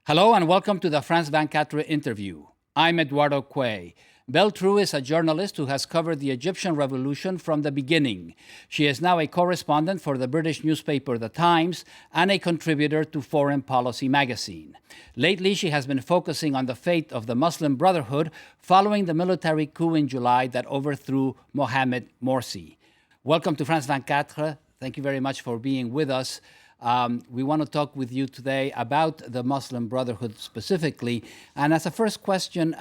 Hello and welcome to the France 24 interview. I'm Eduardo Quay. Bel Trew is a journalist who has covered the Egyptian revolution from the beginning. She is now a correspondent for the British newspaper The Times and a contributor to Foreign Policy magazine. Lately, she has been focusing on the fate of the Muslim Brotherhood following the military coup in July that overthrew Mohamed Morsi. Welcome to France 24. Thank you very much for being with us. We want to talk with you today about the Muslim Brotherhood specifically. And as a first question,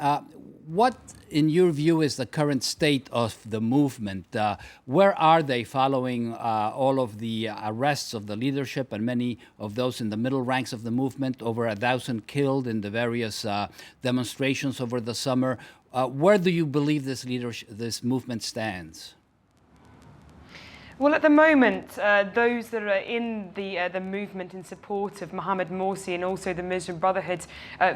what, in your view, is the current state of the movement? Where are they following all of the arrests of the leadership and many of those in the middle ranks of the movement, over 1,000 killed in the various demonstrations over the summer? Where do you believe this movement stands? Well, at the moment, those that are in the movement in support of Mohamed Morsi and also the Muslim Brotherhood,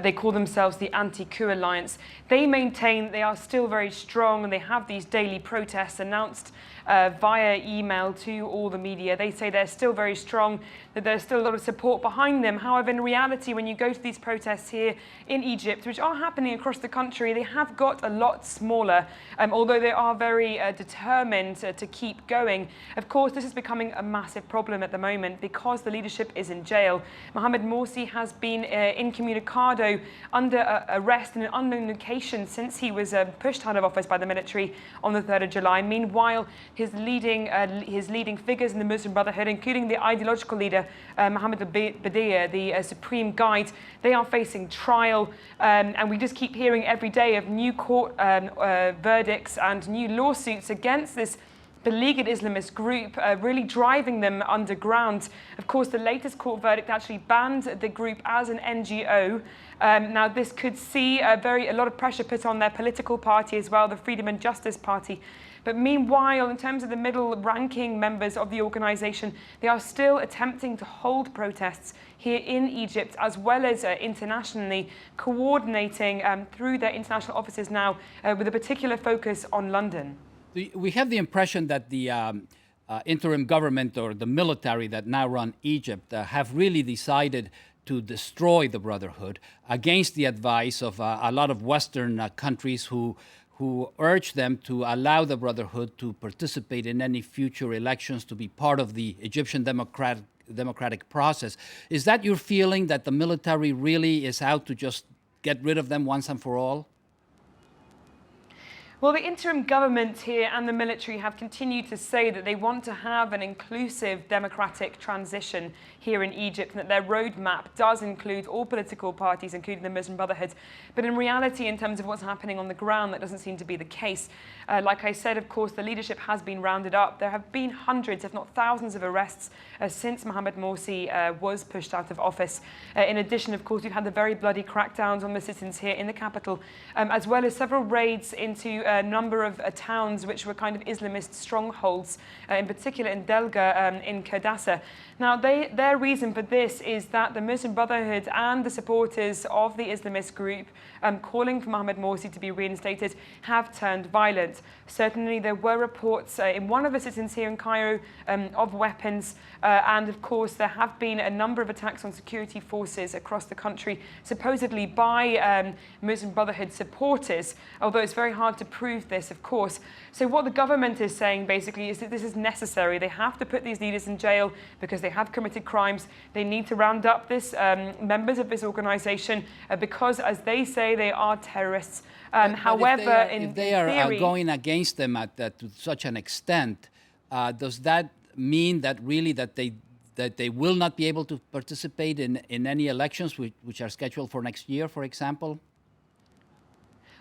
they call themselves the Anti-Coup Alliance. They maintain they are still very strong and they have these daily protests announced via email to all the media. They say they're still very strong, that there's still a lot of support behind them. However, in reality, when you go to these protests here in Egypt, which are happening across the country, they have got a lot smaller, although they are very determined to keep going. Of course, this is becoming a massive problem at the moment because the leadership is in jail. Mohamed Morsi has been incommunicado, under arrest in an unknown location since he was pushed out of office by the military on the 3rd of July. Meanwhile, his leading figures in the Muslim Brotherhood, including the ideological leader, Mohammed al-Badia, the supreme guide, they are facing trial. And we just keep hearing every day of new court verdicts and new lawsuits against this beleaguered Islamist group, really driving them underground. Of course, the latest court verdict actually banned the group as an NGO. Now, this could see a lot of pressure put on their political party as well, the Freedom and Justice Party. But meanwhile, in terms of the middle-ranking members of the organisation, they are still attempting to hold protests here in Egypt, as well as internationally, coordinating through their international offices now, with a particular focus on London. We have the impression that the interim government or the military that now run Egypt have really decided to destroy the Brotherhood against the advice of a lot of Western countries who urge them to allow the Brotherhood to participate in any future elections, to be part of the Egyptian democratic process. Is that your feeling, that the military really is out to just get rid of them once and for all? Well, the interim government here and the military have continued to say that they want to have an inclusive democratic transition here in Egypt, and that their roadmap does include all political parties, including the Muslim Brotherhood. But in reality, in terms of what's happening on the ground, that doesn't seem to be the case. Like I said, of course, the leadership has been rounded up. There have been hundreds, if not thousands, of arrests since Mohamed Morsi was pushed out of office. In addition, of course, we've had the very bloody crackdowns on the citizens here in the capital, as well as several raids into a number of towns which were kind of Islamist strongholds, in particular in Delga, in Kurdassa. Now, their reason for this is that the Muslim Brotherhood and the supporters of the Islamist group calling for Mohamed Morsi to be reinstated have turned violent. Certainly, there were reports in one of the citizens here in Cairo of weapons, and of course, there have been a number of attacks on security forces across the country, supposedly by Muslim Brotherhood supporters, although it's very hard to prove this, of course. So what the government is saying basically is that this is necessary. They have to put these leaders in jail because they have committed crimes. They need to round up this members of this organisation because, as they say, they are terrorists. However, if they are going against them to such an extent, does that mean that really that they will not be able to participate in any elections which are scheduled for next year, for example?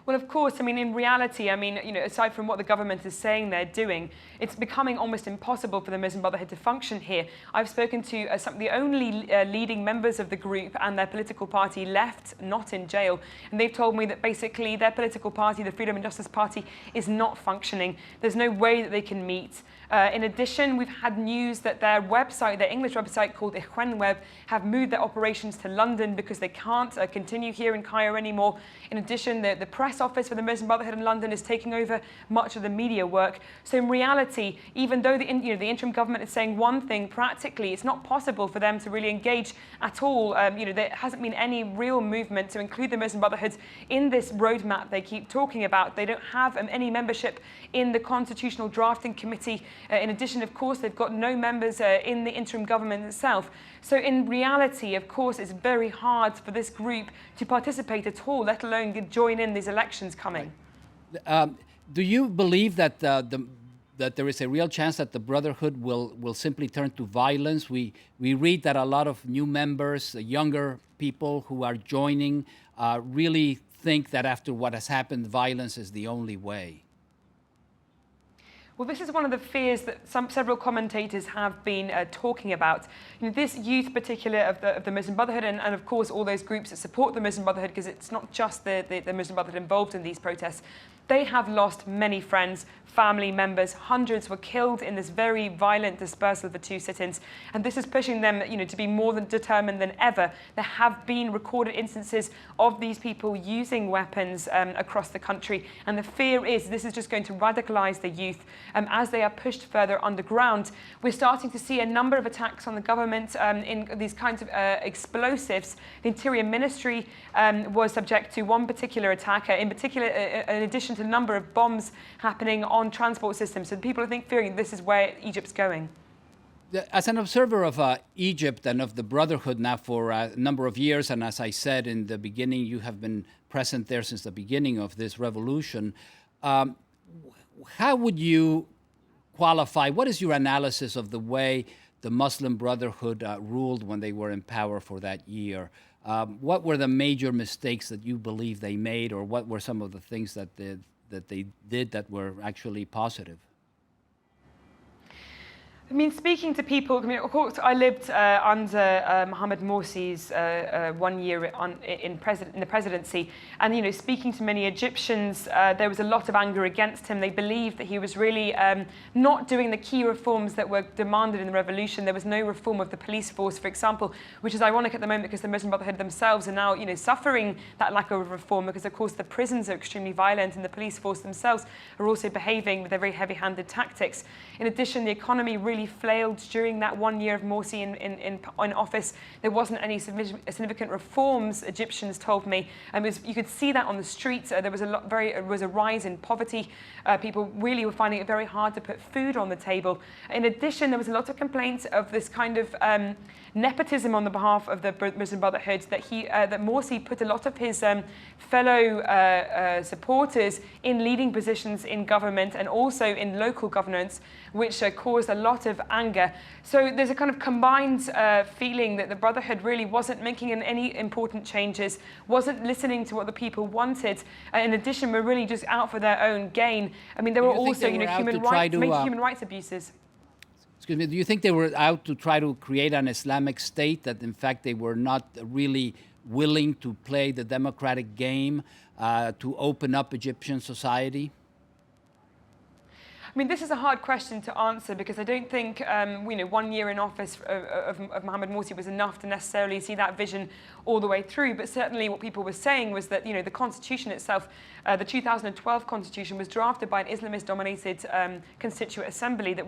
Well, of course, I mean, in reality, I mean, you know, aside from what the government is saying they're doing, it's becoming almost impossible for the Muslim Brotherhood to function here. I've spoken to some of the only leading members of the group and their political party left, not in jail. And they've told me that basically their political party, the Freedom and Justice Party, is not functioning. There's no way that they can meet. In addition, we've had news that their website, their English website called Ikhwan Web, have moved their operations to London because they can't continue here in Cairo anymore. In addition, the press press office for the Muslim Brotherhood in London is taking over much of the media work. So in reality, even though the interim government is saying one thing, practically it's not possible for them to really engage at all. There hasn't been any real movement to include the Muslim Brotherhood in this roadmap they keep talking about. They don't have any membership in the Constitutional Drafting Committee. In addition, of course, they've got no members in the interim government itself. So in reality, of course, it's very hard for this group to participate at all, let alone join in these elections coming. Do you believe that that there is a real chance that the Brotherhood will simply turn to violence? We read that a lot of new members, younger people who are joining, really think that after what has happened, violence is the only way. Well, this is one of the fears that several commentators have been talking about. This youth, particular of the Muslim Brotherhood, and of course all those groups that support the Muslim Brotherhood, because it's not just the Muslim Brotherhood involved in these protests. They have lost many friends, family members. Hundreds were killed in this very violent dispersal of the two sit-ins, and this is pushing them, to be more than determined than ever. There have been recorded instances of these people using weapons across the country, and the fear is this is just going to radicalize the youth as they are pushed further underground. We're starting to see a number of attacks on the government in these kinds of explosives. The Interior Ministry was subject to one particular attack, in particular, in addition to a number of bombs happening on transport systems. So people are fearing this is where Egypt's going. As an observer of Egypt and of the Brotherhood now for a number of years, and as I said in the beginning, you have been present there since the beginning of this revolution, how would you qualify, what is your analysis of the way the Muslim Brotherhood ruled when they were in power for that year? What were the major mistakes that you believe they made, or what were some of the things that they did that were actually positive? I mean, speaking to people, of course, I lived under Mohamed Morsi's 1 year in the presidency, and speaking to many Egyptians, there was a lot of anger against him. They believed that he was really not doing the key reforms that were demanded in the revolution. There was no reform of the police force, for example, which is ironic at the moment because the Muslim Brotherhood themselves are now, suffering that lack of reform because, of course, the prisons are extremely violent and the police force themselves are also behaving with their very heavy-handed tactics. In addition, the economy really flailed during that 1 year of Morsi in office. There wasn't any significant reforms, Egyptians told me. You could see that on the streets. There was a rise in poverty. People really were finding it very hard to put food on the table. In addition, there was a lot of complaints of this kind of nepotism on the behalf of the Muslim Brotherhood, that Morsi put a lot of his fellow supporters in leading positions in government and also in local governance, which caused a lot of anger. So there's a kind of combined feeling that the Brotherhood really wasn't making any important changes, wasn't listening to what the people wanted. In addition, were really just out for their own gain. I mean, there were also human rights abuses. Excuse me, do you think they were out to try to create an Islamic state, that in fact they were not really willing to play the democratic game, to open up Egyptian society? I mean, this is a hard question to answer because I don't think 1 year in office of Mohamed Morsi was enough to necessarily see that vision all the way through. But certainly what people were saying was that the constitution itself, the 2012 constitution, was drafted by an Islamist-dominated constituent assembly. That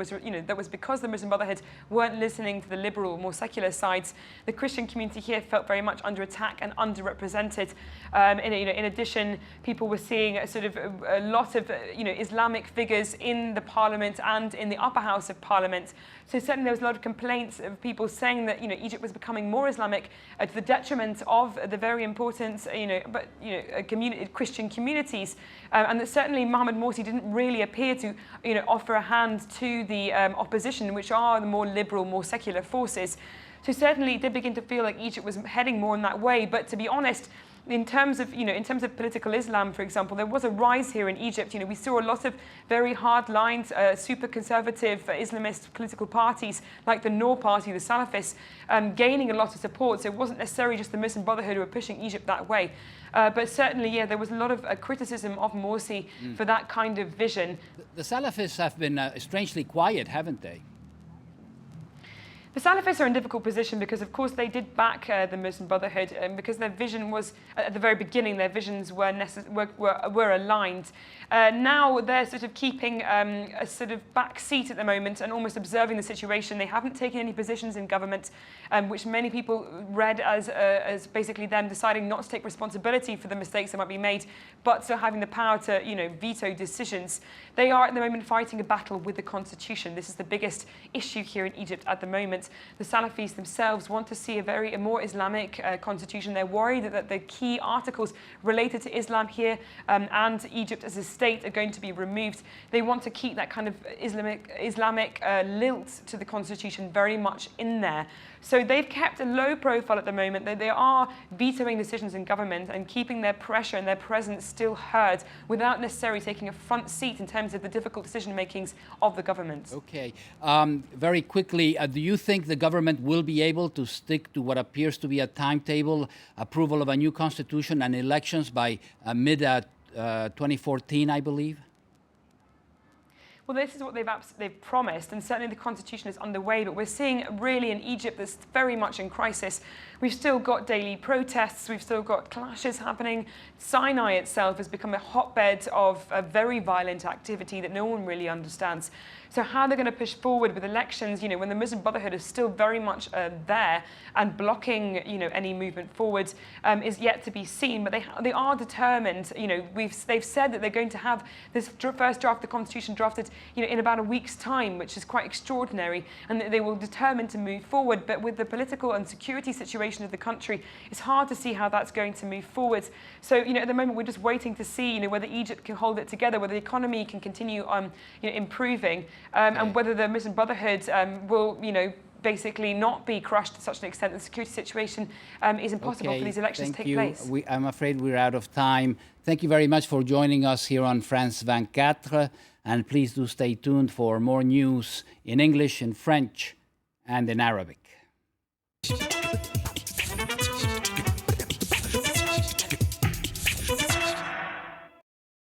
was because the Muslim Brotherhood weren't listening to the liberal, more secular sides. The Christian community here felt very much under attack and underrepresented. In addition, people were seeing a lot of Islamic figures in the parliament and in the upper house of parliament. So certainly there was a lot of complaints of people saying that Egypt was becoming more Islamic to the detriment of the very important Christian communities, and that certainly Mohamed Morsi didn't really appear to offer a hand to the opposition, which are the more liberal, more secular forces. So certainly it did begin to feel like Egypt was heading more in that way. But to be honest, in terms of political Islam, for example, there was a rise here in Egypt. We saw a lot of very hard lines, super conservative Islamist political parties like the Noor Party, the Salafists, gaining a lot of support. So it wasn't necessarily just the Muslim Brotherhood who were pushing Egypt that way. But certainly, there was a lot of criticism of Morsi for that kind of vision. The Salafists have been strangely quiet, haven't they? The Salafists are in a difficult position because, of course, they did back the Muslim Brotherhood, because their vision was, at the very beginning, their visions were aligned. Now they're sort of keeping a sort of back seat at the moment and almost observing the situation. They haven't taken any positions in government, which many people read as basically them deciding not to take responsibility for the mistakes that might be made, but still having the power to, veto decisions. They are at the moment fighting a battle with the constitution. This is the biggest issue here in Egypt at the moment. The Salafis themselves want to see a more Islamic constitution. They're worried that the key articles related to Islam here and Egypt as a state are going to be removed. They want to keep that kind of Islamic lilt to the constitution very much in there. So they've kept a low profile at the moment. They are vetoing decisions in government and keeping their pressure and their presence still heard without necessarily taking a front seat in terms of the difficult decision makings of the government. Okay. Very quickly, do you think the government will be able to stick to what appears to be a timetable, approval of a new constitution and elections by mid-2014, I believe? Well, this is what they've promised, and certainly the constitution is underway, but we're seeing really in Egypt that's very much in crisis. We've still got daily protests, we've still got clashes happening. Sinai itself has become a hotbed of a very violent activity that no one really understands. So how they're going to push forward with elections, when the Muslim Brotherhood is still very much there and blocking, any movement forward is yet to be seen. But they are determined. They've said that they're going to have this first draft of the constitution drafted, in about a week's time, which is quite extraordinary, and that they will determine to move forward. But with the political and security situation of the country, it's hard to see how that's going to move forward. So, at the moment we're just waiting to see, whether Egypt can hold it together, whether the economy can continue, improving. And whether the Muslim Brotherhood will, basically not be crushed to such an extent that the security situation is impossible for these elections to take place. I'm afraid we're out of time. Thank you very much for joining us here on France 24. And please do stay tuned for more news in English, in French, and in Arabic.